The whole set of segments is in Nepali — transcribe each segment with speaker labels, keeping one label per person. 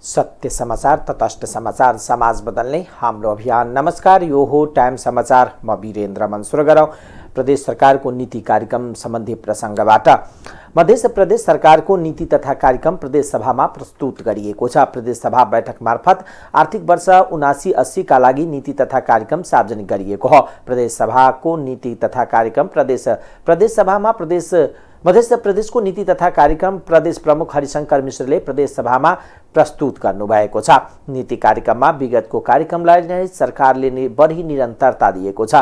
Speaker 1: सत्य समाचार तटस्थ समाचार समाज बदल्ने हाम्रो अभियान। नमस्कार, यो हो टाइम समाचार। म वीरेन्द्र मनसुर गरौँ प्रदेश सरकारको नीति कार्यक्रम सम्बन्धी प्रसङ्गबाट। मध्य प्रदेश सरकारको नीति तथा कार्यक्रम प्रदेश सभामा प्रस्तुत गरिएको छ। प्रदेश सभा बैठक मार्फत आर्थिक वर्ष 79-80 का लागि नीति तथा कार्यक्रम सार्वजनिक गरिएको हो। प्रदेश सभाको नीति तथा कार्यक्रम प्रदेश सभामा मध्य प्रदेशको नीति तथा कार्यक्रम प्रदेश प्रमुख हरिशंकर मिश्रले प्रदेश सभामा प्रस्तुत गर्नुभएको छ। नीति कार्यक्रममा विगतको कार्यक्रमलाई नै सरकारले बढी निरन्तरता दिएको छ।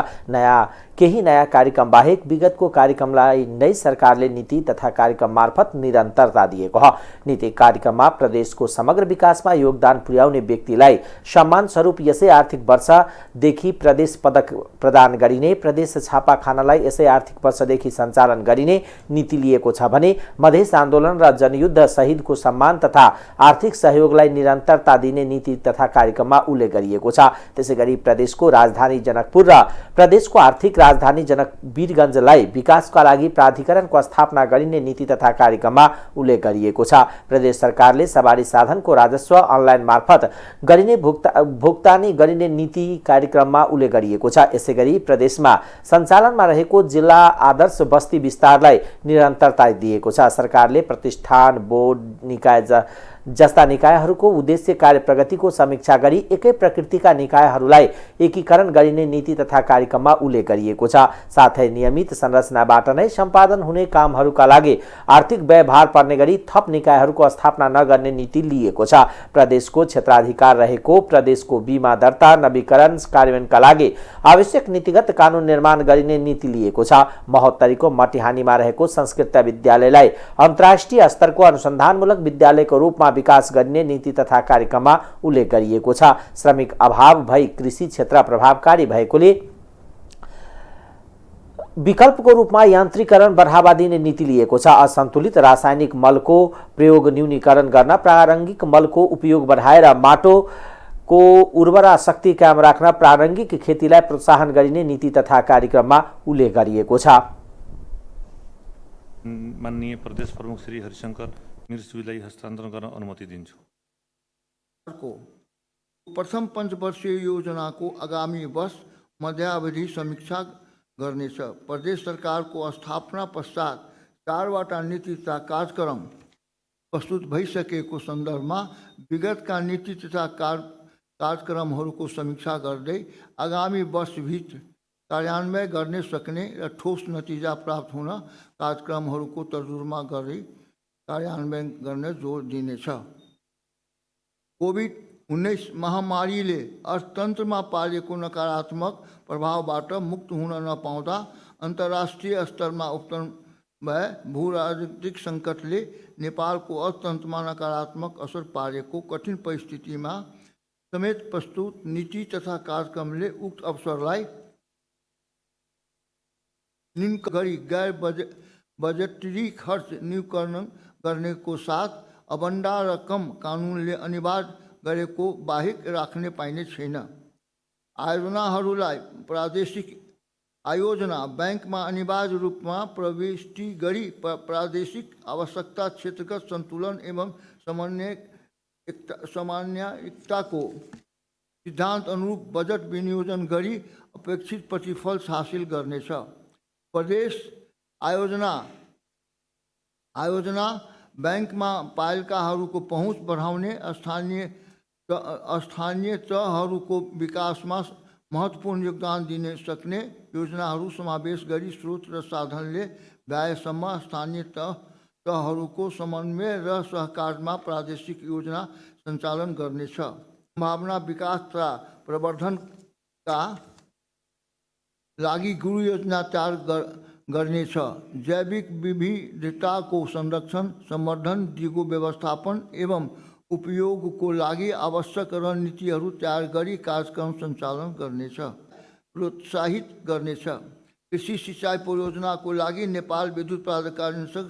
Speaker 1: केही नयाँ कार्यक्रम बाहेक विगतको कार्यक्रमलाई नै सरकारले नीति तथा कार्यक्रम मार्फत निरन्तरता दिएको हो। नीति कार्यक्रममा प्रदेशको समग्र विकासमा योगदान पुर्याउने व्यक्तिलाई सम्मान स्वरूप यसै आर्थिक वर्षदेखि प्रदेश पदक प्रदान गरिने, प्रदेश छापाखानालाई यसै आर्थिक वर्षदेखि सञ्चालन गरिने नीति लिएको छ भने मधेस आन्दोलन र जनयुद्ध शहीदको सम्मान तथा आर्थिक सहयोगलाई निरन्तरता दिने नीति तथा कार्यक्रममा उल्लेख गरिएको छ। त्यसैगरी प्रदेशको राजधानी जनकपुर र प्रदेशको आर्थिक राजधानी वीरगञ्जलाई विकासका लागि प्राधिकरणको स्थापना गरिने नीति तथा कार्यक्रममा उल्लेख गरिएको छ। प्रदेश सरकारले सवारी साधनको राजस्व अनलाइन मार्फत गरिने भुक्तानी गरिने नीति कार्यक्रममा उल्लेख गरिएको छ। यसैगरी प्रदेशमा सञ्चालनमा रहेको जिल्ला आदर्श बस्ती विस्तारलाई निरन्तरता दिएको छ। सरकारले प्रतिष्ठान, बोर्ड, निकाय जस्ता निकायहरूको उद्देश्य कार्य प्रगतिको समीक्षा गरी एकै प्रकृतिका निकायहरूलाई एकीकरण गरिने नीति तथा कार्यक्रममा उल्लेख गरिएको छ। साथै नियमित संरचनाबाट नै सम्पादन हुने कामहरूका लागि आर्थिक व्ययभार पर्ने गरी थप निकायहरूको स्थापना नगर्ने नीति लिएको छ। प्रदेशको क्षेत्राधिकार रहेको प्रदेशको बीमा दर्ता नवीकरण कार्यान्वयनका लागि आवश्यक नीतिगत कानुन निर्माण गरिने नीति लिएको छ। महोत्तरीको मटिहानीमा रहेको संस्कृत विद्यालयलाई अन्तर्राष्ट्रिय स्तरको अनुसन्धानमूलक विद्यालयको रूपमा विकास गर्ने नीति तथा कार्यक्रममा उल्लेख गरिएको छ। श्रमिक अभाव भई कृषि क्षेत्र प्रभावकारी भएकोले विकल्पको रूपमा यान्त्रिकरण बढावा दिने नीति लिएको छ। असन्तुलित रासायनिक मलको प्रयोग न्यूनीकरण गर्न, प्रारङ्गिक मलको उपयोग बढाएर माटोको उर्वरा शक्ति कायम राख्न प्रारङ्गिक खेतीलाई प्रोत्साहन गरिने नीति तथा कार्यक्रममा उल्लेख गरिएको छ।
Speaker 2: माननीय प्रदेश प्रमुख श्री हरिशंकर मिश्रज्यूलाई हस्तान्तरण गर्न अनुमति दिन्छु।
Speaker 3: प्रथम पञ्चवर्षीय योजनाको आगामी वर्ष मध्यावधि समीक्षा गर्नेछ। प्रदेश सरकारको स्थापना पश्चात 4वटा नीति तथा कार्यक्रम प्रस्तुत भइसकेको सन्दर्भमा विगतका नीति तथा कार्यक्रमहरूको समीक्षा गर्दै आगामी वर्षभित्र कार्यान्वयन गर्न सक्ने र ठोस नतिजा प्राप्त हुन कार्यक्रमहरूको तर्जुमा गरी कार्यान्वयन गर्न जोड दिनेछ। कोभिड-19 महामारीले अर्थतन्त्रमा पारेको नकारात्मक प्रभावबाट मुक्त हुन नपाउँदा अन्तर्राष्ट्रिय स्तरमा उत्पन्न भए भू-राजनीतिक सङ्कटले नेपालको अर्थतन्त्रमा नकारात्मक असर पारेको कठिन परिस्थितिमा समेत प्रस्तुत नीति तथा कार्यक्रमले उक्त अवसरलाई न्यून गरी गैर बजेटरी खर्च न्यूनीकरण गर्नेको साथ अबन्डा रकम कानुनले अनिवार्य गरेको बाहेक राख्ने पाइने छैन। आयोजनाहरूलाई प्रादेशिक आयोजना बैंकमा अनिवार्य रूपमा प्रविष्टि गरी प्रादेशिक आवश्यकता, क्षेत्रगत सन्तुलन एवं समन्वयिकताको सिद्धान्त अनुरूप बजेट विनियोजन गरी अपेक्षित प्रतिफल हासिल गर्नेछ। प्रदेश आयोजना बैंकमा पाएकाहरूको पहुँच बढाउने, स्थानीय तहहरूको विकासमा महत्त्वपूर्ण योगदान दिन सक्ने योजनाहरू समावेश गरी स्रोत र साधनले भ्याएसम्म स्थानीय तहहरूको समन्वय र सहकारमा प्रादेशिक योजना सञ्चालन गर्नेछ। सम्भावना विकास तथा प्रवर्धनका लागि गुरु योजना तयार गर्नेछ। जैविक विविधताको संरक्षण, संवर्धन, दिगो व्यवस्थापन एवं उपयोगको लागि आवश्यक रणनीतिहरू तयार गरी कार्यक्रम सञ्चालन गर्नेछ, प्रोत्साहित गर्नेछ। कृषि सिँचाइ परियोजनाको लागि नेपाल विद्युत प्राधिकरणसँग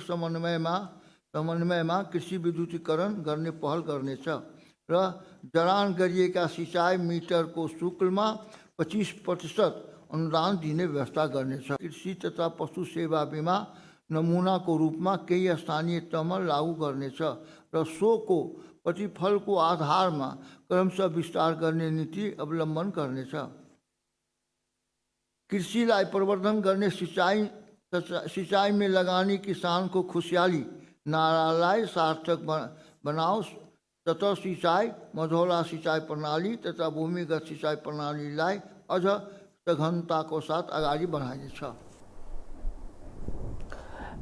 Speaker 3: समन्वयमा कृषि विद्युतीकरण गर्ने पहल गर्नेछ र जडान गरिएका सिँचाइ मिटरको शुल्कमा 25% अनुदान दिने व्यवस्था गर्नेछ। कृषि तथा पशु सेवा बीमा नमुनाको रूपमा केही स्थानीय तहमा लागू गर्नेछ र सोको प्रतिफलको आधारमा क्रमशः विस्तार गर्ने नीति अवलम्बन गर्नेछ। कृषिलाई प्रवर्धन गर्ने सिंचाइमा लगानी किसानको खुसियाली नारालाई सार्थक बनाओस् तथा सिंचाई, मझौला सिंचाई प्रणाली तथा भूमिगत सिंचाई प्रणालीलाई अझ सघनताको साथ अगाडि बढाइनेछ।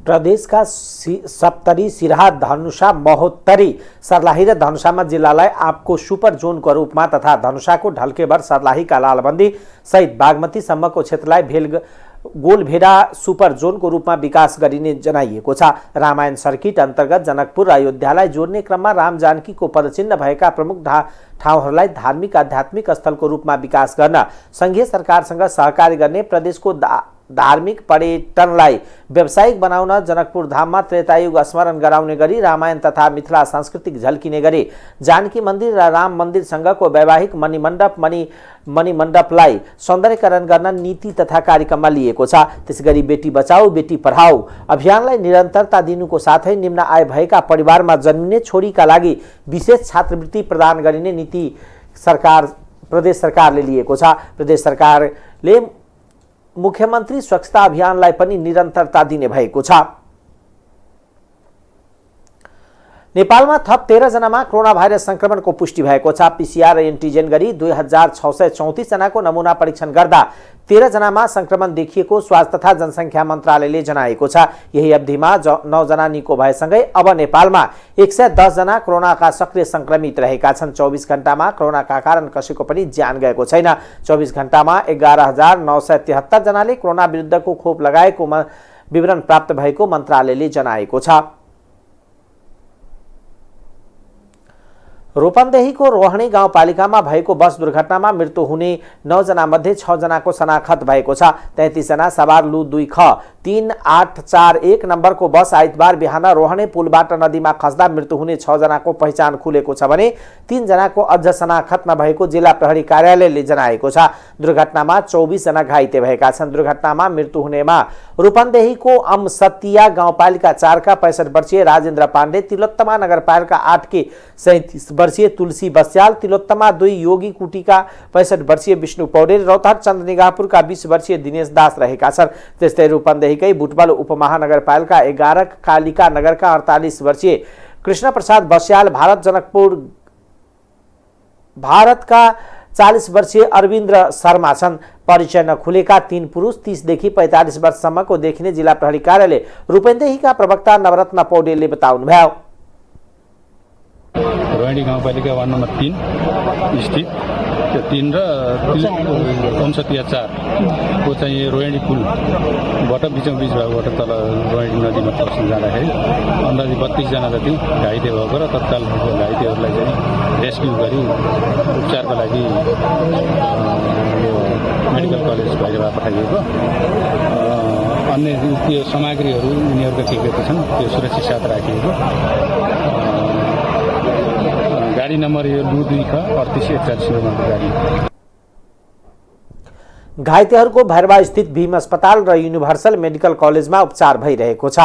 Speaker 1: प्रदेश का सप्तरी, सिराहा, धनुषा, महोत्तरी, सर्लाही र धनुषामा जिल्लालाई आपको सुपर जोनको रूपमा तथा धनुषाको ढल्केभर सर्लाहीका लालबन्दी सहित बागमतीसम्मको क्षेत्रलाई गोलभेडा सुपर जोनको रूपमा विकास गरिने जनाइएको छ। रामायण सर्किट अन्तर्गत जनकपुर र अयोध्यालाई जोड्ने क्रममा राम जानकीको पदचिन्ह भएका प्रमुख ठाउँहरूलाई धार्मिक आध्यात्मिक स्थलको रूपमा विकास गर्न संघीय सरकारसँग सहकारी गर्ने प्रदेशको धार्मिक पर्यटनलाई व्यावसायिक बनाउन जनकपुर धाममा त्रेतायुग स्मरण गराउने गरी रामायण तथा मिथिला सांस्कृतिक झल्किने गरी जानकी मन्दिर र राम मन्दिरसँगको वैवाहिक मणिमण्डपलाई सौन्दर्यकरण गर्न नीति तथा कार्यक्रममा लिएको छ। त्यसैगरी बेटी बचाओ बेटी पढाओ अभियानलाई निरन्तरता दिनुको साथै निम्न आय भएका परिवारमा जन्मिने छोरीका लागि विशेष छात्रवृत्ति प्रदान गरिने नीति प्रदेश सरकारले लिएको छ। प्रदेश सरकारले मुख्यमन्त्री स्वच्छता अभियानलाई पनि निरन्तरता दिने भएको छ। नेपालमा थप 13 जनामा कोरोना भाइरस संक्रमणको पुष्टि भएको छ। पीसीआर र एन्टिजेन गरी 2634 जनाको नमुना परीक्षण गर्दा 13 जनामा संक्रमण देखिएको स्वास्थ्य तथा जनसङ्ख्या मन्त्रालयले जनाएको छ। यही अवधिमा 9 जना निको भएसँगै अब नेपालमा 110 जना कोरोनाका सक्रिय संक्रमित रहेका छन्। 24 घण्टामा कोरोनाका कारण कसैको पनि ज्यान गएको छैन। 24 घण्टामा 11973 जनाले कोरोना विरुद्धको खोप लगाएको विवरण प्राप्त भएको मन्त्रालयले जनाएको छ। रूपन्देहीको रोहणी गाउँपालिकामा भएको बस दुर्घटनामा मृत्यु हुने 9 जना मध्ये 6 जनाको शनाखत भएको छ। 33 जना सवार लु 2 ख 3841 नम्बरको बस आइतबार बिहान रोहणी पुलबाट नदीमा खस्दा मृत्यु हुने 6 जनाको पहिचान खुलेको छ भने 3 जनाको अझ शनाखत नभएको जिल्ला प्रहरी कार्यालयले जनाएको छ। दुर्घटनामा 24 जना घाइते भएका छन्। दुर्घटनामा मृत्यु हुनेमा रूपन्देहीको अमसतिया गाउँपालिका 4 का 65 वर्षीय राजेन्द्र पाण्डे, तिलोत्तमा नगरपालिका 8 के 37 वर्षीय तुलसी बस्याल, तिलोत्तमा 2 योगी कुटीका 65 वर्षीय विष्णु पौडेल, रौतहट चन्द्रनिगाहपुरका 20 वर्षीय दिनेश दास रहेका छन्। त्यस्तै रूपन्देहीकै बुटबल उपमहानगरपालिका 11 कालिका नगरका 48 वर्षीय कृष्ण प्रसाद बस्याल, भारतका 40 वर्षीय अरविन्द्र शर्मा छन्। परिचय नखुलेका 3 पुरुष 30 देखि 45 वर्षसम्मको देखिने जिल्ला प्रहरी कार्यालय रूपन्देहीका प्रवक्ता नवरत्न पौडेलले बताउनुभयो।
Speaker 4: रोहिणी गाउँपालिका वार्ड नम्बर 3 स्थित त्यो 3 र 4 को चाहिँ रोहिणी पुलबाट बिचमा बिच भागबाट तल रोहिणी नदीमा खस्न जाँदाखेरि अन्दाजी 32 जना जति घाइते भएको र तत्काल घाइतेहरूलाई चाहिँ रेस्क्यु गरी उपचारको लागि मेडिकल कलेज भैरवा पठाइएको। अन्य त्यो सामग्रीहरू उनीहरूका के छन् त्यो सुरक्षित साथ राखिएको। गाडी नम्बर यो लु 2 ख 3841 नम्बरको गाडी।
Speaker 1: घाइतेहरूको भैरवा स्थित भीम अस्पताल र युनिभर्सल मेडिकल कलेजमा उपचार भइरहेको छ।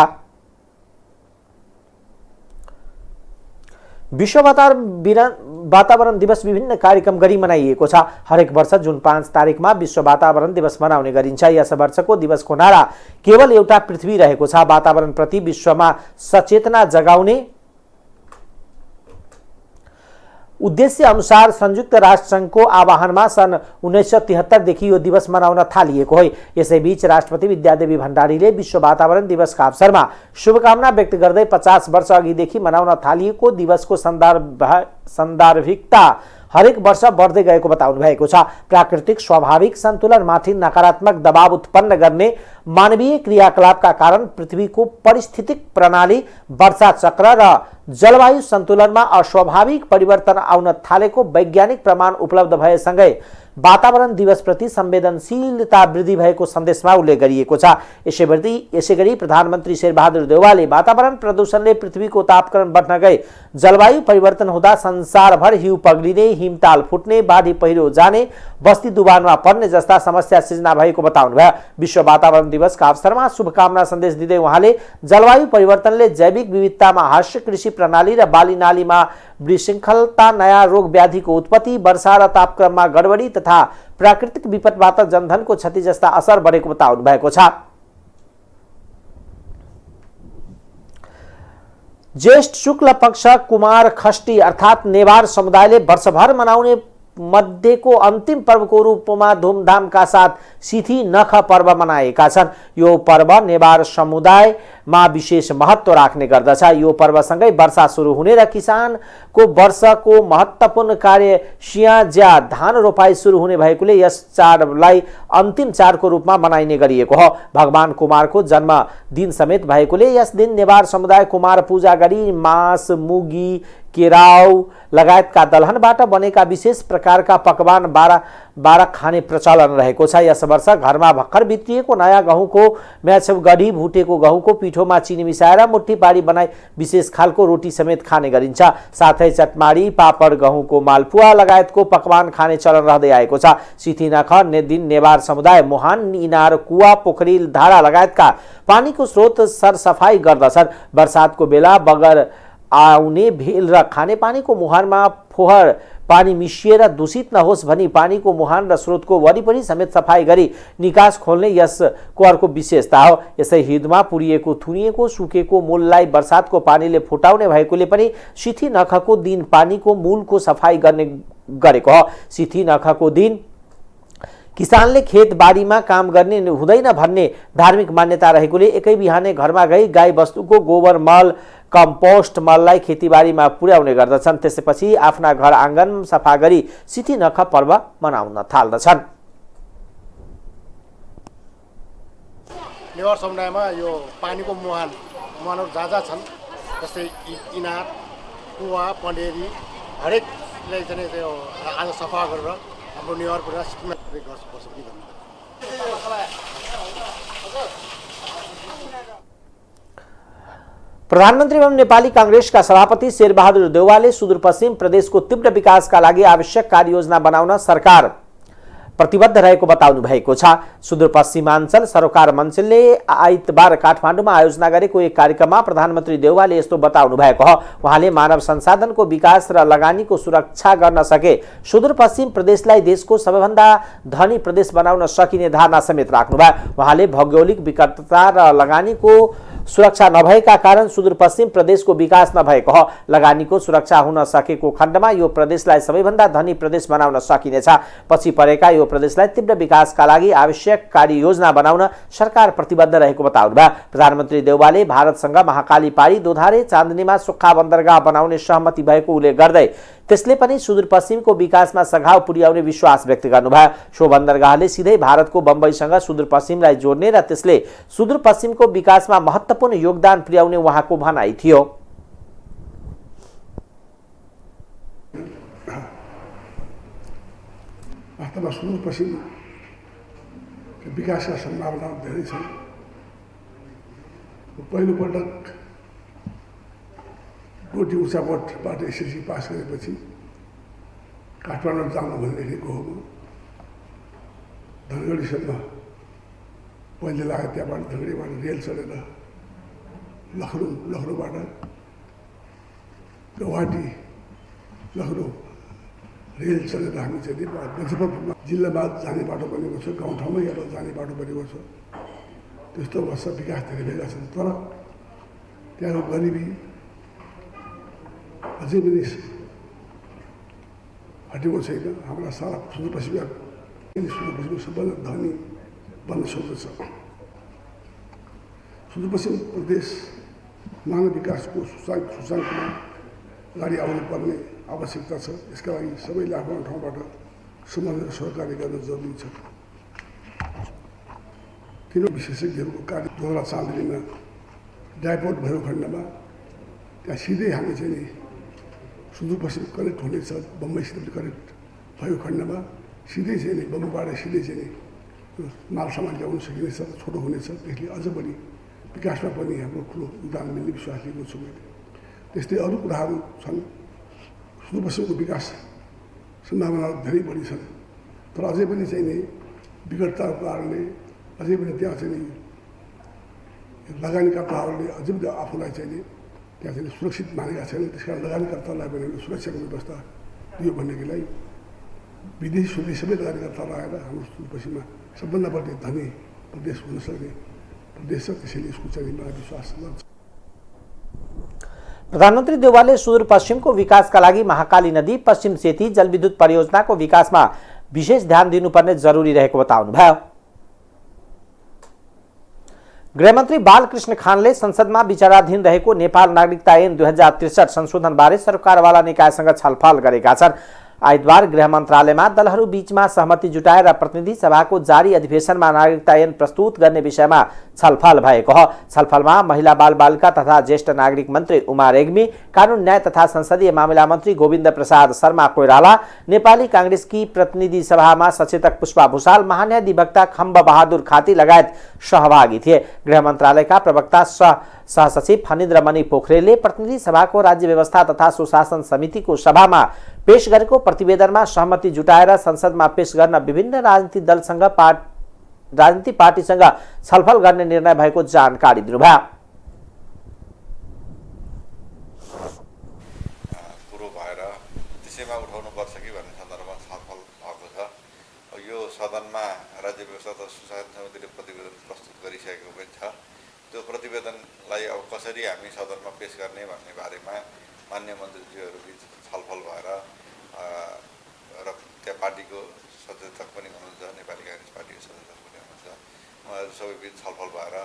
Speaker 1: विश्व वातावरण दिवस विभिन्न कार्यक्रम गरी मनाइएको छ। हरेक वर्ष जुन 5 तारिकमा विश्व वातावरण दिवस मनाउने गरिन्छ। यस वर्षको दिवसको नारा केवल एउटा पृथ्वी रहेको छ। वातावरण प्रति विश्वमा सचेतना जगाउने उद्देश्य अनुसार संयुक्त राष्ट्र संघको आह्वानमा सन् 1973 देखि यो दिवस मनाउन थालिएको हो। यसैबीच राष्ट्रपति विद्यादेवी भण्डारीले विश्व वातावरण दिवसका अवसरमा शुभकामना व्यक्त गर्दै 50 वर्ष अघिदेखि मनाउन थालिएको दिवसको सान्दर्भिकता हरेक वर्ष बढ्दै गएको बताउनु भएको छ। प्राकृतिक स्वाभाविक सन्तुलनमाथि नकारात्मक दबाव उत्पन्न गर्ने मानवीय क्रियाकलापका कारण पृथ्वीको पारिस्थितिक प्रणाली, वर्षा चक्र र जलवायु सन्तुलनमा अस्वाभाविक परिवर्तन आउन थालेको वैज्ञानिक प्रमाण उपलब्ध भएसँगै वातावरण दिवस प्रति संवेदनशीलता वृद्धि भएको सन्देशमा उल्लेख गरिएको छ। यसैगरी प्रधानमन्त्री शेरबहादुर देउवाले वातावरण प्रदूषणले पृथ्वीको तापक्रम बढ्न गई, जलवायु परिवर्तन हुँदा संसारभर हिउँ पग्लिने, हिमताल फुट्ने, बाढी पहिरो जाने, बस्ती डुबानमा पर्ने जस्ता समस्या सिर्जना भएको बताउनुभयो। विश्व वातावरण दिवसका अवसरमा शुभकामना सन्देश दिँदै उहाँले जलवायु परिवर्तनले जैविक विविधतामा ह्रास, कृषि प्रणाली र बाली नालीमा विशृङ्खलता, नयाँ रोग व्याधिको उत्पत्ति, वर्षा र तापक्रममा गडबडी तथा प्राकृतिक विपदबाट जनधनको क्षति जस्ता असर बढेको बताउनु भएको छ। ज्येष्ठ शुक्ल पक्ष कुमार खष्टी अर्थात् नेवार समुदायले वर्षभर मनाउने मध्येको अन्तिम पर्वको रूपमा धुमधामका साथ सिथी नख पर्व मनाएका छन्। यो पर्व नेवार समुदायमा विशेष महत्त्व राख्ने गर्दछ। यो पर्वसँगै वर्षा सुरु हुने र किसानको वर्षको महत्त्वपूर्ण कार्य सियाज्या धान रोपाई सुरु हुने भएकोले यस चाडलाई अन्तिम चाडको रूपमा मनाइने गरिएको हो। भगवान कुमारको जन्मदिन समेत भएकोले यस दिन नेवार समुदाय कुमार पूजा गरी मास, मुगी, केराउ लगायतका दलहनबाट बनेका विशेष प्रकारका पकवान बारा खाने प्रचलन रहेको छ। यस वर्ष घरमा भर्खर भित्रिएको नयाँ गहुँको म्याछेउ गढी भुटेको गहुँको पिठोमा चिनी मिसाएर मुठी पारी बनाई विशेष खालको रोटी समेत खाने गरिन्छ। साथै चटमाडी, पापड, गहुँको मालपुवा लगायतको पकवान खाने चलन रहँदै आएको छ। सिथी नख दिन नेवार समुदाय मुहान, इनार, कुवा, पोखरी, धारा लगायतका पानीको स्रोत सरसफाई गर्दछन्। बर्सातको बेला बगर आउने भेल र खानेपानीको मुहानमा फोहर पानी मिसिएर दूषित नहोस् भनी पानीको मुहान र स्रोतको वरिपरि समेत सफाई गरी निकास खोल्ने यसको अर्को विशेषता हो। यसै हिउँदमा पुरिएको, थुनिएको, सुकेको मूललाई बर्सातको पानीले फुटाउने भएकोले पनि सिथी नखको दिन पानीको मूलको सफाई गरेको हो। सिथी नखको दिन किसानले खेतबारीमा काम गर्ने हुँदैन भन्ने धार्मिक मान्यता रहेकोले एकै बिहानै घरमा गई गाई वस्तुको गोबर मल, कम्पोस्ट मललाई खेतीबारीमा पुर्याउने गर्दछन्। त्यसपछि आफ्ना घर आँगन सफा गरी सिथी नख पर्व मनाउन थाल्दछन्।
Speaker 5: नेवार समुदायमा यो पानीको मुहानहरू जाजा छन्, जस्तै इनार, कुवा, पँडेरी हरेकलाई चाहिँ त्यो आज सफा गरेर हाम्रो नेवार पूरा सिक्किममा बसोबास गर्नु।
Speaker 1: प्रधानमन्त्री एवं नेपाली कांग्रेसका सभापति शेरबहादुर देउवाले सुदूरपश्चिम प्रदेशको तीव्र विकासका लागि आवश्यक कार्ययोजना बनाउन सरकार प्रतिबद्ध रहेको बताउनु भएको छ। सुदूरपश्चिमाञ्चल सरोकार मञ्चले आइतबार काठमाडौँमा आयोजना गरेको एक कार्यक्रममा प्रधानमन्त्री देउवाले यस्तो बताउनु भएको हो। उहाँले मानव संसाधनको विकास र लगानीको सुरक्षा गर्न सके सुदूरपश्चिम प्रदेशलाई देशको सबैभन्दा धनी प्रदेश बनाउन सकिने धारणा समेत राख्नुभयो। उहाँले भौगोलिक विकटता र लगानीको सुरक्षा नभएका कारण सुदूरपश्चिम प्रदेशको विकास नभएको हो। लगानीको सुरक्षा हुन सकेको खण्डमा यो प्रदेशलाई सबैभन्दा धनी प्रदेश बनाउन सकिनेछ। पछि परेका यो प्रदेशलाई तीव्र विकासका लागि आवश्यक कार्ययोजना बनाउन सरकार प्रतिबद्ध रहेको बताउनुभयो। प्रधानमन्त्री देउवाले भारतसँग महाकाली पारी, दोधारे, चाँदनीमा सुक्खा बन्दरगाह बनाउने सहमति भएको उल्लेख गर्दै त्यसले पनि सुदूरपश्चिमको विकासमा सघाउ पुर्याउने विश्वास व्यक्त गर्नुभयो। सो बन्दरगाहले सिधै भारतको बम्बईसँग सुदूरपश्चिमलाई जोड्ने र त्यसले सुदूरपश्चिमको विकासमा महत्त्वपूर्ण योगदान पुर्याउने उहाँको भनाइ थियो।
Speaker 6: वास्तवमा सुदूरपश्चिम विकासका सम्भावना धेरै छन्। पहिलोपटक डोटी उचापोटबाट एसएससी पास गरेपछि काठमाडौँ जानु भनिरहेको हो। धनगढीसम्म पहिले लाग्यो, त्यहाँबाट धनगढीबाट रेल चलेर लखनऊबाट गुवाहाटी, लखनऊ रेल चलेर हामी चाहिँ मुजफ्फरपुरमा जिल्लामा जाने बाटो बनेको छ, गाउँठाउँमै अब जाने बाटो बनेको छ। त्यस्तो अवस्था विकास धेरै भएका छन्। तर त्यहाँको गरिबी अझै पनि हटेको छैन। हाम्रा सारा सुदूरपश्चिमको सबभन्दा धनी बन्न सक्दछ। सुदूरपश्चिम प्रदेश मानव विकासको सूचकाङ्कमा अगाडि आउनुपर्ने आवश्यकता छ। यसका लागि सबैले आफ्नो ठाउँबाट सम्बन्धित सहकार्य गर्न जरुरी छ। तीन विशेषज्ञहरूको कार्य दोहोरा चाँदनीमा डाइपोर्ट भएको खण्डमा त्यहाँ सिधै हामी चाहिँ नि सुदूरपश्चिम कनेक्ट हुनेछ। बम्बईसित कनेक्ट भएको खण्डमा सिधै चाहिँ नि बम्बईबाट सिधै चाहिँ नि माल सामान ल्याउन सकिनेछ, छोटो हुनेछ। त्यसले अझ बढी विकासमा पनि हाम्रो ठुलो योगदान मिल्ने विश्वास लिएको छु मैले। त्यस्तै अरू कुराहरू छन्। सुदूरपश्चिमको विकास सम्भावना धेरै बढी छन्। तर अझै पनि चाहिँ नि विकटताको कारणले अझै पनि त्यहाँ चाहिँ नि लगानीकर्ताहरूले अझै पनि आफूलाई चाहिँ नि त्यहाँ चाहिँ सुरक्षित मानेका छैनन्। त्यस कारण लगानीकर्तालाई पनि सुरक्षाको व्यवस्था दियो भनेदेखि लागि विदेशी स्वदेशी सबै लगानीकर्ताहरू आएर हाम्रो सुदूरपश्चिममा सबभन्दा बढी धनी प्रदेश हुन सक्ने प्रदेश छ। त्यसैले यसको चाहिँ मलाई विश्वास छ।
Speaker 1: प्रधानमन्त्री देउवाले सुदूरपश्चिमको विकासका लागि महाकाली नदी पश्चिम सेती जलविद्युत परियोजनाको विकासमा विशेष ध्यान दिनुपर्ने जरुरी रहेको बताउनुभयो। गृहमन्त्री बालकृष्ण खानले संसदमा विचाराधीन रहेको नेपाल नागरिकता ऐन 2063 संशोधनबारे सरकारवाला निकायसँग छलफल गरेका छन्। आइतबार गृह मन्त्रालयमा दलहरू बीचमा सहमति जुटाएर प्रतिनिधि सभाको जारी अधिवेशनमा नागरिकता ऐन प्रस्तुत गर्ने विषयमा छलफल भएको हो। छलफलमा महिला बालबालिका तथा ज्येष्ठ नागरिक मन्त्री उमा रेग्मी, कानुन न्याय तथा संसदीय मामिला मन्त्री गोविन्द प्रसाद शर्मा कोइराला, नेपाली कांग्रेसकी प्रतिनिधि सभामा सचेतक पुष्पा भूषाल, महान्यायाधिवक्ता खम्ब बहादुर खाती लगायत सहभागी थिए। गृह मन्त्रालयका प्रवक्ता सहसचिव फणीन्द्रमणि पोखरेलले प्रतिनिधि सभाको राज्य व्यवस्था तथा सुशासन समितिको सभामा पेश गरेको प्रतिवेदनमा सहमति जुटाएर संसदमा पेश गर्न विभिन्न राजनीतिक पार्टीसँग छलफल गर्ने निर्णय भएको जानकारी दिनुभयो।
Speaker 7: कुरो भएर त्यसैमा उठाउनुपर्छ कि भन्ने सन्दर्भमा छलफल भएको छ। यो सदनमा राज्य व्यवस्था तथा सुशासन समितिले प्रतिवेदन प्रस्तुत गरिसकेको पनि छ। त्यो प्रतिवेदनलाई अब कसरी हामी सदनमा पेश गर्ने भन्ने बारेमा मान्य मन्त्रीज्यूहरू बीच छलफल भएर र त्यहाँ पार्टीको सचेतक पनि हुनुहुन्छ, नेपाली कांग्रेस पार्टीको सचेतक पनि हुनुहुन्छ, उहाँहरू सबै बीच छलफल भएर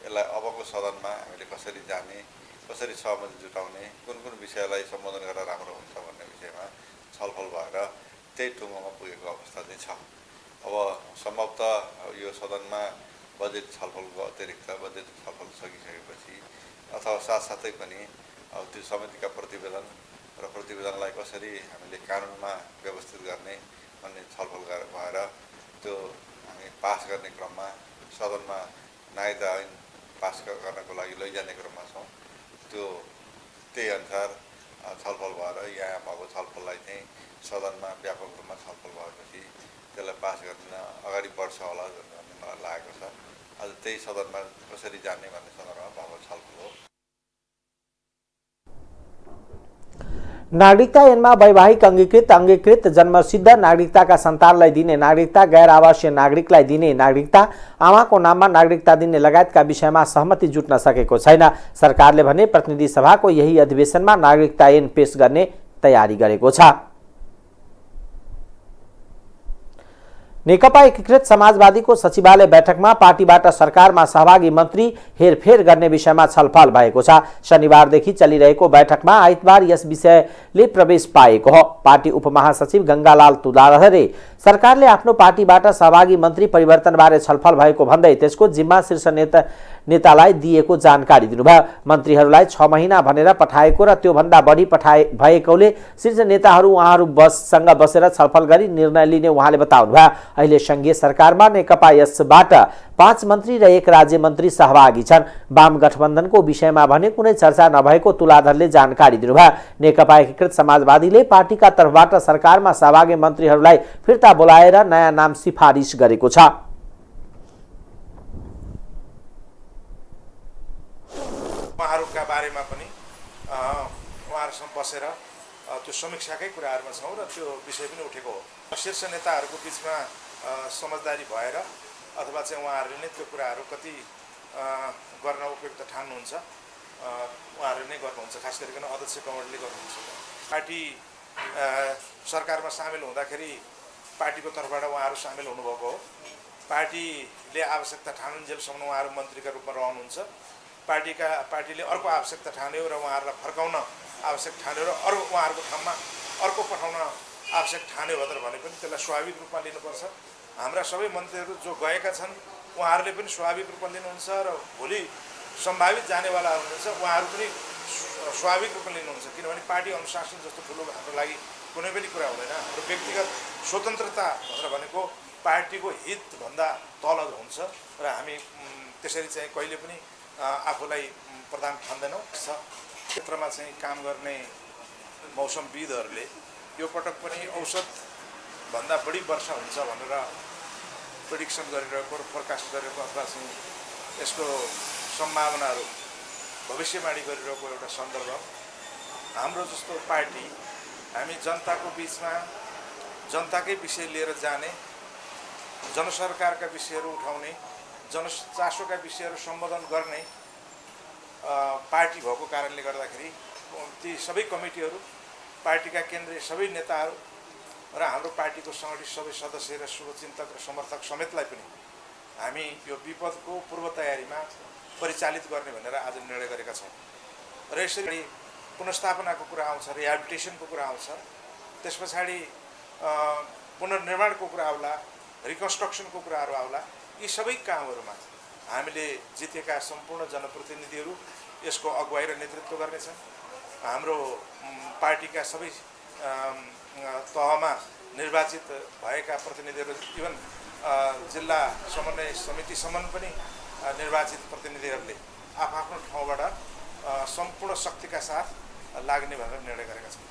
Speaker 7: यसलाई अबको सदनमा हामीले कसरी जाने, कसरी सहमति जुटाउने, कुन कुन विषयलाई सम्बोधन गरेर राम्रो हुन्छ भन्ने विषयमा छलफल भएर त्यही टुङ्गोमा पुगेको अवस्था चाहिँ छ। अब सम्भवतः यो सदनमा बजेट छलफलको अतिरिक्त बजेट छलफल सकिसकेपछि अथवा साथसाथै पनि त्यो समितिका प्रतिवेदन र प्रतिवेदनलाई कसरी हामीले कानुनमा व्यवस्थित गर्ने भन्ने छलफल भएर त्यो हामी पास गर्ने क्रममा सदनमा नागरिकता ऐन पास गर्नको लागि लैजाने क्रममा छौँ। त्यही अनुसार छलफल भएर यहाँ भएको छलफललाई चाहिँ सदनमा व्यापक रूपमा छलफल भएपछि त्यसलाई पास गर्न अगाडि बढ्छ होला भन्ने मलाई लागेको छ। आज त्यही सदनमा कसरी जाने भन्ने सन्दर्भमा भएको छलफल हो।
Speaker 1: नागरिकता ऐनमा वैवाहिक अंगीकृत जन्मसिद्ध नागरिकताका सन्तानलाई दिने नागरिकता, गैर आवासीय नागरिकलाई दिने नागरिकता, आमाको नाममा नागरिकता दिने लगायतका विषयमा सहमति जुट्न सकेको छैन। सरकारले भने प्रतिनिधि सभाको यही अधिवेशनमा नागरिकता ऐन पेश गर्ने तयारी गरेको छ। नेकपा एकीकृत समाजवादीको सचिवालय बैठकमा पार्टीबाट सरकारमा सहभागी मन्त्री हेरफेर गर्ने विषयमा छलफल भएको छ। शनिबारदेखि चलिरहेको बैठकमा आइतबार यस विषयले प्रवेश पाएको हो। पार्टी उपमहासचिव गंगालाल तुलाधरले सरकारले आफ्नो पार्टीबाट सहभागी मन्त्री परिवर्तनबारे छलफल भएको भन्दै त्यसको जिम्मा शीर्ष नेतालाई दिएको जानकारी दिनुभयो। मन्त्रीहरूलाई 6 महिना भनेर पठाएको र त्योभन्दा बढी भएकोले शीर्ष नेताहरू उहाँहरूसँग बसेर छलफल गरी निर्णय लिने उहाँले बताउनुभयो। अहिले संघीय सरकारमा नेकपा यसबाट 5 मन्त्री र 1 राज्य मन्त्री सहभागी छन्। वाम गठबन्धनको विषयमा भने कुनै चर्चा नभएको तुलाधरले जानकारी दिनुभयो। नेकपा एकीकृत समाजवादीले पार्टीका तर्फबाट सरकारमा सहभागी मन्त्रीहरूलाई फिर्ता बोलाएर नयाँ नाम सिफारिस गरेको छ।
Speaker 8: उहाँहरूका बारेमा पनि उहाँहरूसँग बसेर त्यो समीक्षाकै कुराहरूमा छौँ र त्यो विषय पनि उठेको हो। शीर्ष नेताहरूको बिचमा समझदारी भएर अथवा चाहिँ उहाँहरूले नै त्यो कुराहरू कति गर्न उपयुक्त ठान्नुहुन्छ उहाँहरूले नै गर्नुहुन्छ। खास गरिकन अध्यक्ष कमरेडले गर्नुहुन्छ। पार्टी सरकारमा सामेल हुँदाखेरि पार्टीको तर्फबाट उहाँहरू सामेल हुनुभएको हो। पार्टीले आवश्यकता ठानुन्जेलसम्म उहाँहरू मन्त्रीका रूपमा रहनुहुन्छ। पार्टीले अर्को आवश्यकता ठान्यो र उहाँहरूलाई फर्काउन आवश्यक ठान्यो र उहाँहरूको ठाउँमा अर्को पठाउन आवश्यक ठान्यो भने पनि त्यसलाई स्वाभाविक रूपमा लिनुपर्छ। हाम्रा सबै मन्त्रीहरू जो गएका छन् उहाँहरूले पनि स्वाभाविक रूपमा लिनुहुन्छ र भोलि सम्भावित जानेवालाहरू हुनुहुन्छ उहाँहरू पनि स्वाभाविक रूपमा लिनुहुन्छ। किनभने पार्टी अनुशासन जस्तो ठुलो हाम्रो लागि कुनै पनि कुरा हुँदैन। हाम्रो व्यक्तिगत स्वतन्त्रता भनेको पार्टीको हितभन्दा तल हुन्छ र हामी त्यसरी चाहिँ कहिले पनि आफूलाई प्रधान ठान्दैनौँ। क्षेत्रमा चाहिँ काम गर्ने मौसमविदहरूले यो पटक पनि औसतभन्दा बढी वर्षा हुन्छ भनेर प्रेडिक्सन गरिरहेको र फोरकास्ट गरेको अथवा चाहिँ यसको सम्भावनाहरू भविष्यवाणी गरिरहेको एउटा सन्दर्भ हाम्रो जस्तो पार्टी हामी जनताको बिचमा जनताकै विषय लिएर जाने जनसरकारका विषयहरू उठाउने जनचासोका विषयहरू सम्बोधन गर्ने पार्टी भएको कारणले गर्दाखेरि ती सबै कमिटीहरू पार्टीका केन्द्रीय सबै नेताहरू र हाम्रो पार्टीको सङ्गठित सबै सदस्य र शुभचिन्तक र समर्थक समेतलाई पनि हामी यो विपदको पूर्व तयारीमा परिचालित गर्ने भनेर आज निर्णय गरेका छौँ र यसरी पुनर्स्थापनाको कुरा आउँछ, रिहेबिलिटेसनको कुरा आउँछ, त्यस पछाडि पुनर्निर्माणको कुरा आउला, रिकन्स्ट्रक्सनको कुराहरू आउला। यी सबै कामहरूमा हामीले जितेका सम्पूर्ण जनप्रतिनिधिहरू यसको अगुवाई र नेतृत्व गर्नेछन्। हाम्रो पार्टीका सबै तहमा निर्वाचित भएका प्रतिनिधिहरू इभन जिल्ला समन्वय समितिसम्म पनि निर्वाचित प्रतिनिधिहरूले आफ्नो ठाउँबाट सम्पूर्ण शक्तिका साथ लाग्ने भनेर निर्णय गरेका छन्।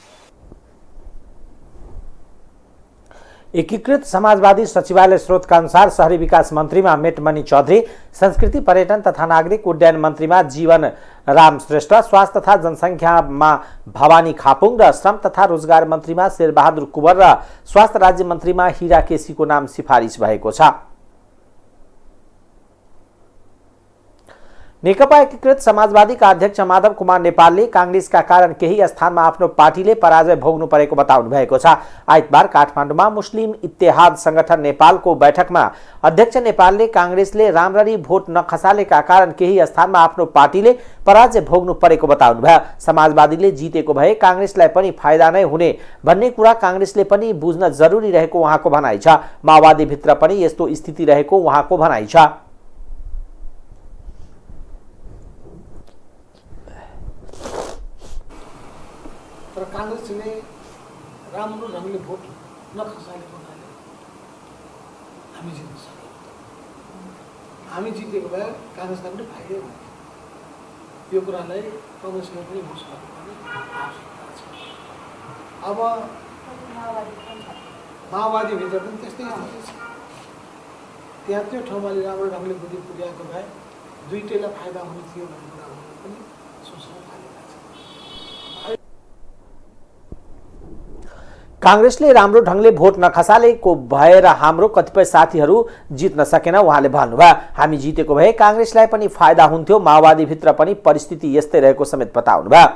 Speaker 1: एकीकृत समाजवादी सचिवालय स्रोतका अनुसार शहरी विकास मन्त्रीमा मेटमणि चौधरी, संस्कृति पर्यटन तथा नागरिक उड्डयन मन्त्रीमा जीवन राम श्रेष्ठ, स्वास्थ्य तथा जनसङ्ख्यामा भवानी खापुङ र श्रम तथा रोजगार मन्त्रीमा शेरबहादुर कुँवर र स्वास्थ्य राज्य मन्त्रीमा हिरा केसीको नाम सिफारिस भएको छ। नेकपा एकीकृत समाजवादीका अध्यक्ष माधव कुमार नेपालले कांग्रेसका कारण केही स्थानमा आफ्नो पार्टीले पराजय भोग्नु परेको बताउनु भएको छ। आइतबार काठमाडौँमा मुस्लिम इत्तेहाद संगठन नेपालको बैठकमा अध्यक्ष नेपालले कांग्रेसले राम्ररी भोट नखसालेका कारण केही स्थानमा आफ्नो पार्टीले पराजय भोग्नु परेको बताउनु भयो। समाजवादीले जितेको भए कांग्रेसलाई पनि फाइदा नै हुने भन्ने कुरा कांग्रेसले पनि बुझ्न जरुरी रहेको उहाँको भनाइ छ। माओवादी भित्र पनि यस्तो स्थिति रहेको उहाँको भनाइ छ।
Speaker 9: तर कांग्रेसले राम्रो ढङ्गले भोट नखसालेको हुनाले हामी जित्न सक्यौँ। हामी जितेको भए कांग्रेसलाई पनि फाइदै हुन्थ्यो। यो कुरालाई कांग्रेसले पनि बुझ्नु पर्ने आवश्यकता छ। अब माओवादीभित्र पनि त्यस्तै स्थिति छ। त्यहाँ त्यो ठाउँमा राम्रो ढङ्गले बुद्धि पुर्याएको भए दुईटैलाई फाइदा हुने थियो भन्ने कुराहरू पनि सोच्न थालेका छन्।
Speaker 1: कांग्रेसले राम्रो ढंगले भोट नखसालेको भएर हाम्रो कतिपय साथीहरू जित्न सकेन उहाँले भन्नुभयो। हामी जितेको भए कांग्रेसलाई पनि फाइदा हुन्थ्यो। माओवादी भित्र पनि परिस्थिति यस्तै रहेको समेत बताउनुभयो।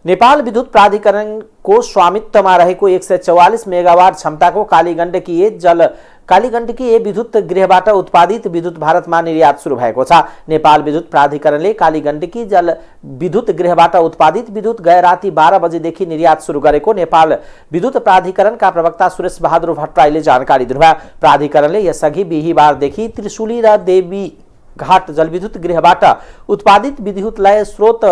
Speaker 1: नेपाल विद्युत प्राधिकरणको स्वामित्वमा रहेको 144 मेगावाट क्षमताको कालीगण्डकी ए विद्युत गृहबाट उत्पादित विद्युत भारतमा निर्यात सुरु भएको छ। नेपाल विद्युत प्राधिकरणले कालीगण्डकी जल विद्युत गृहबाट उत्पादित विद्युत गए राति 12 बजेदेखि निर्यात सुरु गरेको नेपाल विद्युत प्राधिकरणका प्रवक्ता सुरेश बहादुर भट्टराईले जानकारी दिनुभयो। प्राधिकरणले यसअघि बिहीबारदेखि त्रिशुली र देवी घाट जलविद्युत गृहबाट उत्पादित विद्युतलाई स्रोत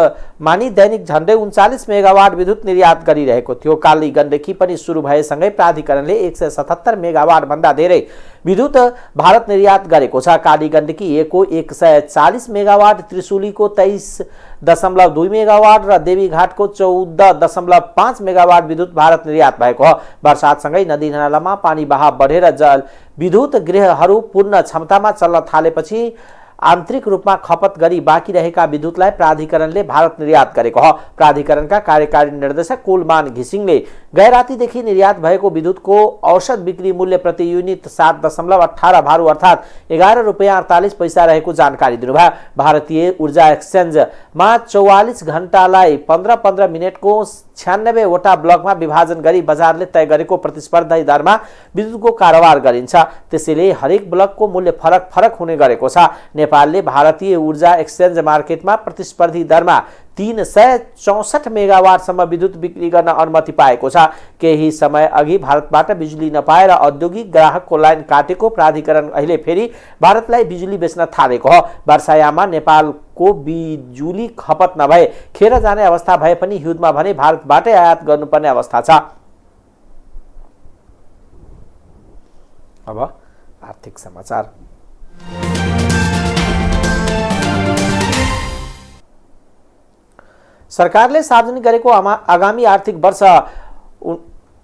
Speaker 1: मानी दैनिक झण्डै 39 मेगावाट विद्युत निर्यात गरिरहेको थियो। कालीगण्डकी पनि सुरु भएसँगै प्राधिकरणले 177 मेगावाट भन्दा धेरै विद्युत भारत निर्यात गरेको छ। कालीगण्डकी एको 140 मेगावाट, त्रिशुलीको 23.2 मेगावाट र देवीघाटको 14.5 मेगावाट विद्युत भारत निर्यात भएको हो। वर्षातसँगै नदी नालामा पानी बहाव बढेर जल विद्युत गृहहरू पूर्ण क्षमतामा चल्न थालेपछि आन्तरिक रूपमा खपत गरी बाँकी रहेका विद्युतलाई प्राधिकरणले भारत निर्यात गरेको हो। प्राधिकरणका कार्यकारी निर्देशक कुलमान घिसिङले गए रातिदेखि निर्यात भएको विद्युतको औसत बिक्री मूल्य प्रति युनिट 7.18 भारू अर्थात् 11 रुपैयाँ 48 पैसा रहेको जानकारी दिनुभयो। भारतीय ऊर्जा एक्सचेन्जमा 44 घण्टालाई 15-15 मिनटको 96 वटा ब्लकमा विभाजन गरी बजारले तय गरेको प्रतिस्पर्धी दरमा विद्युतको कारोबार गरिन्छ। त्यसैले हरेक ब्लकको मूल्य फरक फरक हुने गरेको छ। नेपालले भारतीय ऊर्जा एक्सचेन्ज मार्केटमा प्रतिस्पर्धी दरमा 364 मेगावाटसम्म विद्युत बिक्री गर्न अनुमति पाएको छ। केही समय अघि भारतबाट बिजुली नपाएर औद्योगिक ग्राहकको लाइन काटेको प्राधिकरण अहिले फेरि भारतलाई बिजुली बेच्न थालेको हो। वर्षायाममा नेपालको बिजुली खपत नभए खेर जाने अवस्था भए पनि हिउँदमा भने भारतबाटै आयात गर्नुपर्ने अवस्था छ। अब आर्थिक समाचार। सरकारले सार्वजनिक गरेको आगामी आर्थिक वर्ष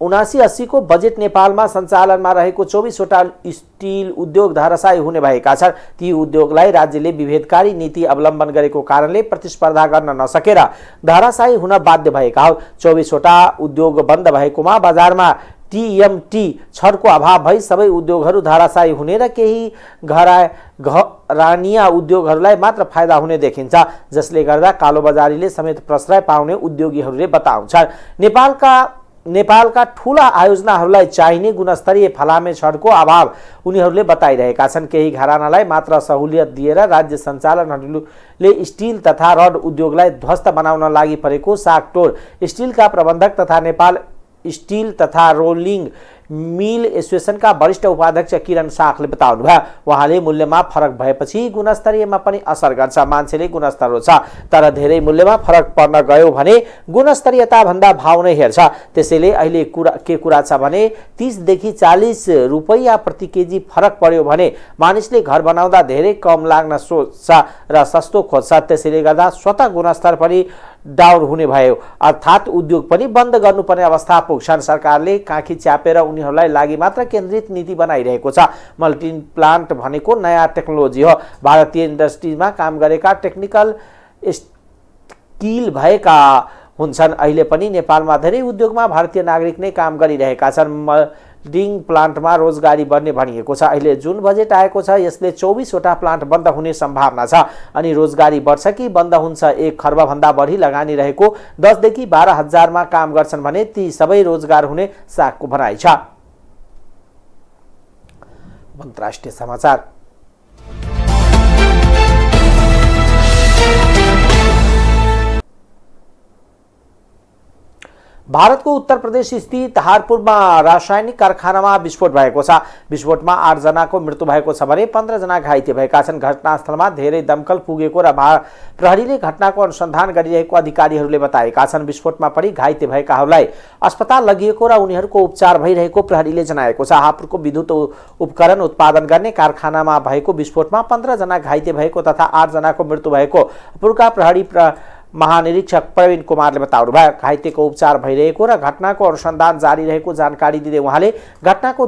Speaker 1: 79-80 को बजेट नेपालमा सञ्चालनमा रहेको 24वटा स्टिल उद्योग धराशायी हुने भएका छन्। ती उद्योगलाई राज्यले विभेदकारी नीति अवलम्बन गरेको कारणले प्रतिस्पर्धा गर्न नसकेर धराशायी हुन बाध्य भएका हो। 24वटा उद्योग बन्द भएकोमा बजारमा टीएमटी छडको अभाव भई सबै उद्योगहरू धराशायी हुने र केही घरानिया उद्योगहरूलाई मात्र फाइदा हुने देखिन्छ, जसले गर्दा कालोबजारीले समेत प्रश्रय पाउने उद्योगीहरूले बताउँछन्। नेपालका ठूला आयोजनाहरूलाई चाहिने गुणस्तरीय फलामे छडको अभाव उनीहरूले बताइरहेका छन्। केही घरानालाई मात्र सहुलियत दिएर राज्य सञ्चालनहरूले स्टिल तथा रड उद्योगलाई ध्वस्त बनाउन लागि परेको सागटोर स्टिलका प्रबन्धक तथा नेपाल स्टिल तथा रोलिङ मिल एसोसिएसनका वरिष्ठ उपाध्यक्ष किरण साखले बताउनुभयो। उहाँले मूल्यमा फरक भएपछि गुणस्तरीयमा पनि असर गर्छ। मान्छेले गुणस्तर रोज्छ, तर धेरै मूल्यमा फरक पर्न गयो भने गुणस्तरीयता भन्दा भाव नै हेर्छ। त्यसैले अहिले कुरा छ भने 30 देखि 40 रुपैयाँ प्रति केजी फरक पर्यो भने मानिसले घर बनाउँदा धेरै कम लाग्न सोच्छ र सस्तो खोज्छ। त्यसैले गर्दा स्वतः गुणस्तर पनि डाउन हुने भयो, अर्थात् उद्योग पनि बन्द गर्नुपर्ने अवस्था पुग्छन्। सरकारले काखी च्यापेर उनीहरूलाई लागि मात्र केन्द्रित नीति बनाइरहेको छ। मल्टी प्लान्ट भनेको नयाँ टेक्नोलोजी हो। भारतीय इन्डस्ट्रीमा काम गरेका टेक्निकल स्किल भएका हुन्छन्। अहिले पनि नेपालमा धेरै उद्योगमा भारतीय नागरिक नै काम गरिरहेका छन्। मल्टिङ प्लान्टमा रोजगारी बढ्ने भनिएको छ। अहिले जुन बजेट आएको छ यसले 24वटा प्लान्ट बन्द हुने सम्भावना छ। अनि रोजगारी बढ्छ कि बन्द हुन्छ? 1 खर्बभन्दा बढी लगानी रहेको 10 देखि 12 हजारमा काम गर्छन् भने ती सबै रोजगार हुने सागको भनाइ छ। अन्तर्राष्ट्रिय समाचार। भारतको उत्तर प्रदेश स्थित हारपुरमा रासायनिक कारखानामा विस्फोट भएको छ। विस्फोटमा 8 जनाको मृत्यु भएको छ भने 15 जना घाइते भएका छन्। घटनास्थलमा धेरै दमकल पुगेको र प्रहरीले घटनाको अनुसन्धान गरिरहेको अधिकारीहरूले बताएका छन्। विस्फोटमा पनि घाइते भएकाहरूलाई अस्पताल लगिएको र उनीहरूको उपचार भइरहेको प्रहरीले जनाएको छ। हापुरको विद्युत उपकरण उत्पादन गर्ने कारखानामा भएको विस्फोटमा 15 जना घाइते भएको तथा 8 जनाको मृत्यु भएको हापुरका प्रहरी महानिरीक्षक प्रवीण कुमारले बताउनुभयो। घाइतेको उपचार भइरहेको र घटनाको अनुसन्धान जारी रहेको जानकारी दिँदै उहाँले घटनाका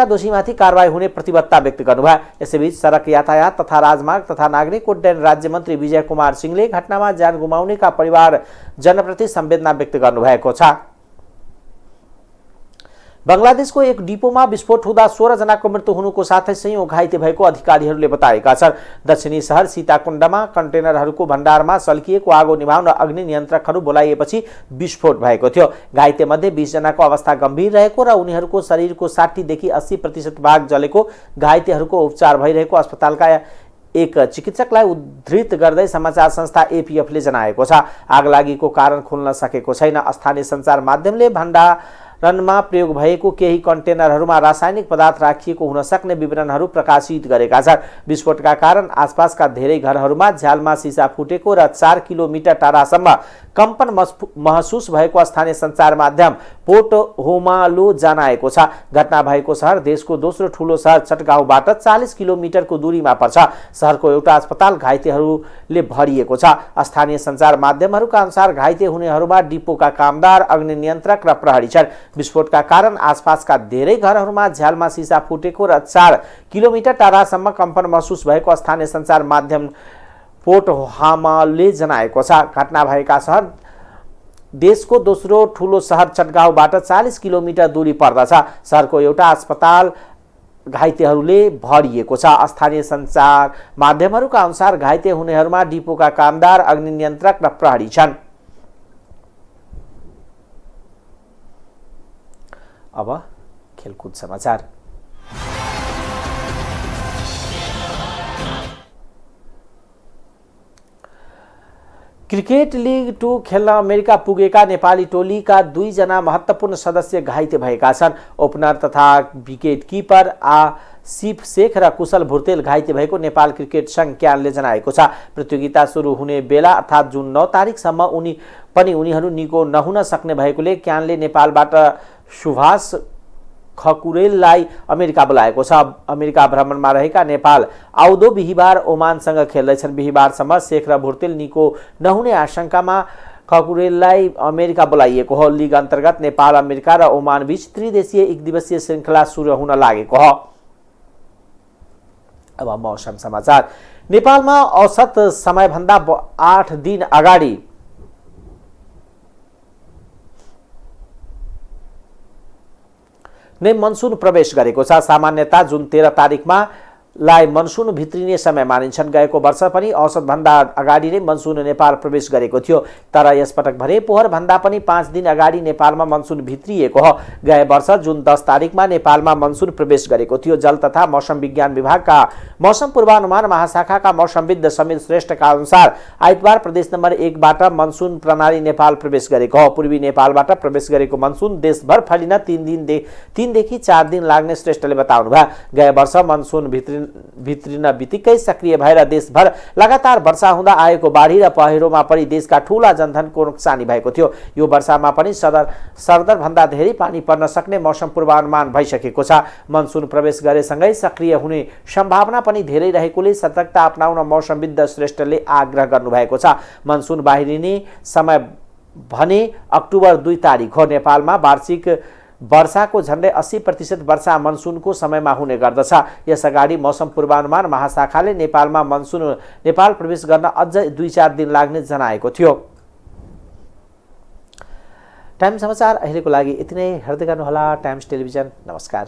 Speaker 1: दोषीमाथि कारबाही हुने प्रतिबद्धता व्यक्त गर्नुभयो। यसैबीच सडक यातायात तथा राजमार्ग तथा नागरिक उड्डयन राज्य मन्त्री विजय कुमार सिंहले घटनामा ज्यान गुमाउनेका परिवारजनप्रति संवेदना व्यक्त गर्नुभएको छ। बंगलादेशको एक डिपोमा विस्फोट हुँदा 16 जनाको मृत्यु हुनुको साथै सयौं घाइते भएको अधिकारीहरूले बताएका छन्। दक्षिणी शहर सीताकुण्डमा कन्टेनरहरूको भण्डारमा सल्किएको आगो निभाउन अग्नि नियन्त्रकहरू बोलाइएपछि विस्फोट भएको थियो। घाइते मध्ये 20 जनाको अवस्था गम्भीर रहेको र उनीहरूको शरीरको 60 देखि 80% भाग जलेको, घाइतेहरूको उपचार भइरहेको अस्पतालका एक चिकित्सकलाई उद्धृत गर्दै समाचार संस्था एपीएफले जनाएको छ। आगलागीको कारण खुल्न सकेको छैन। स्थानीय सञ्चार माध्यमले भण्डारणमा प्रयोग भएको केही कन्टेनरहरूमा रासायनिक पदार्थ राखिएको हुन सक्ने विवरणहरू प्रकाशित गरेका छन्। विस्फोटका कारण आसपासका धेरै घरहरूमा झ्यालमा सिसा फुटेको र 4 किलोमिटर टाढासम्म कम्पन महसुस भएको स्थानीय सञ्चार माध्यम पोर्ट होमालो जनाएको छ। घटना भएको शहर देशको दोस्रो ठूलो शहर चटगाउँबाट 40 किलोमिटरको दूरीमा पर्छ। शहरको एउटा अस्पताल घाइतेहरूले भरिएको छ। स्थानीय सञ्चार माध्यमहरूका अनुसार घाइते हुनेहरूमा डिपोका कामदार, अग्नि नियन्त्रक र प्रहरी छन्। विस्फोटका कारण आसपासका धेरै घरहरूमा झ्यालमा सिसा फुटेको र 4 किलोमिटर टाढासम्म कम्पन महसुस भएको स्थानीय सञ्चार माध्यम पोर्ट होमाले जनाएको छ। घटना भएका शहर देशको दोस्रो ठूलो शहर चटगाउँबाट 40 किलोमिटर दूरी पर्दछ। शहरको एउटा अस्पताल घाइतेहरूले भरिएको छ। स्थानीय सञ्चार माध्यमहरूका अनुसार घाइते हुनेहरूमा डिपोका कामदार, अग्नि नियन्त्रक र प्रहरी छन्। अब खेलकुद समाचार। क्रिकेट लीग 2 खेल्न अमेरिका पुगेका नेपाली टोलीका 2 जना महत्त्वपूर्ण सदस्य घाइते भएका छन्। ओपनर तथा विकेट किपर आसिफ शेख र कुशल भुर्तेल घाइते भएको नेपाल क्रिकेट संघ क्यानले जनाएको छ। प्रतियोगिता सुरु हुने बेला अर्थात् जुन 9 तारिकसम्म उनीहरू निको नहुन सक्ने भएकोले क्यानले नेपालबाट सुभाष खकुरेललाई अमेरिका बोलाएको छ। अमेरिका भ्रमणमा रहेका नेपाल आउँदो बिहिबार ओमानसँग खेल्दैछन्। बिहिबारसम्म शेख र भुर्तेल निको नहुने आशंकामा खकुरेललाई अमेरिका बोलाइएको हो। लिग अन्तर्गत नेपाल, अमेरिका र ओमान बीच त्रिदेशीय एकदिवसीय श्रृङ्खला सुरु हुन लागेको हो। अब मौसम समाचार। नेपालमा औसत समयभन्दा 8 दिन अगाडि नै मनसुन प्रवेश गरेको छ। सामान्यतः जुन 13 तारिकमा लाई मनसुन भित्रिने समय मानिन्छन्। गएको वर्ष पनि औसतभन्दा अगाडि नै मनसुन नेपाल प्रवेश गरेको थियो, तर यसपटक भने पोहर भन्दा पनि 5 दिन अगाडि नेपालमा मनसुन भित्रिएको हो। गए वर्ष जुन 10 तारिकमा नेपालमा मनसुन प्रवेश गरेको थियो। जल तथा मौसम विज्ञान विभागका मौसम पूर्वानुमान महाशाखाका मौसमविद समीर श्रेष्ठका अनुसार आइतबार प्रदेश नम्बर 1 बाट मनसुन प्रणाली नेपाल प्रवेश गरेको हो। पूर्वी नेपालबाट प्रवेश गरेको मनसुन देशभर फैलिन 3 देखि 4 दिन लाग्ने श्रेष्ठले बताउनुभयो। गए वर्ष मनसुन भित्रिन बित्तिकै सक्रिय भएर देशभर लगातार वर्षा हुँदा आएको बाढी र पहिरोमा पनि देशका ठूला जनधनको नोक्सानी भएको थियो। यो वर्षामा पनि सरदर भन्दा धेरै पानी पर्न सक्ने मौसम पूर्वानुमान भइसकेको छ। मनसुन प्रवेश गरेसँगै सक्रिय हुने सम्भावना पनि धेरै रहेकोले सतर्कता अपनाउन मौसमविद श्रेष्ठले आग्रह गर्नुभएको छ। मनसुन बाहिरिने समय भने अक्टोबर 2 तारिक हो। नेपालमा वार्षिक वर्षाको झन्डै 80% वर्षा मनसुनको समयमा हुने गर्दछ। यसअगाडि मौसम पूर्वानुमान महाशाखाले नेपालमा मनसुन नेपाल प्रवेश गर्न अझ 2-4 दिन लाग्ने जनाएको थियो। टाइम समाचार अहिलेको लागि यति नै। हेर्दै गर्नुहोला टाइम्स टेलिभिजन। नमस्कार।